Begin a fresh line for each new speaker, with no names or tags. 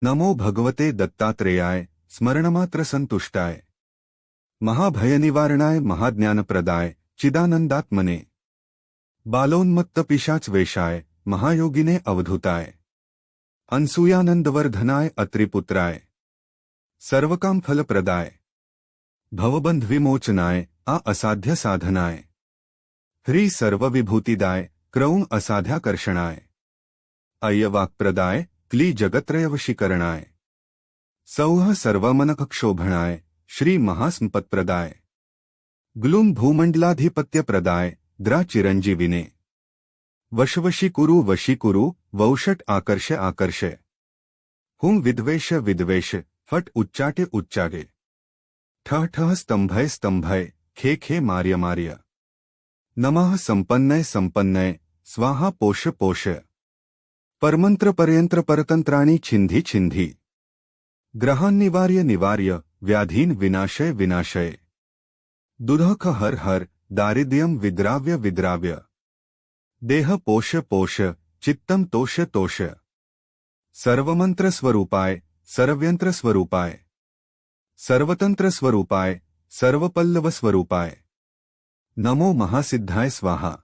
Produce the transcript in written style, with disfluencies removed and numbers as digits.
नमो भगवते दत्तात्रेयाय स्मरणमात्र संतुष्टाय महाभयनिवारणाय महाज्ञानप्रदाय चिदानंदात्मने बालोन्मत्त पिशाच वेशाय महायोगिने अवधूताय अनसूयानंदवर्धनाय अत्रिपुत्राय सर्वकाम फलप्रदाय भवबंध विमोचनाय आ असाध्य साधनाय ह्री सर्वविभूतिदाय क्रौं असाध्याकर्षणाय अय्यवाक्प्रदाय क्ली जगत्रयवशीकरणाय सौह सर्वमनकक्षोभणाय श्री महासंपत्प्रदाय ग्लूम भूमंडलाधिपत्यप्रदाय द्रा चिरंजीविने वशवशीकुरु वौषट आकर्ष आकर्ष हुं विद्वेष विद्वेष फट उच्चाटे उच्चागे ठह ठह स्तंभय स्तंभय खे खे मार्य मार्य नमः संपन्नय संपन्नय स्वाहा पोष पोष परमंत्र पर्यंत्र परतंत्राणि छिंधी छिंधी ग्रहान् निवार्य निवार्य व्याधीन विनाशय विनाशय दुधख हर हर दारिद्र्यं विद्राव्य विद्राव्य देह पोष पोष चित्तम तोष तोष सर्वमंत्र स्वरूपाय सर्वयंत्र स्वरूपाय सर्वतंत्र स्वरूपाय सर्वपल्लव स्वरूपाय नमो महासिद्धाय स्वाहा।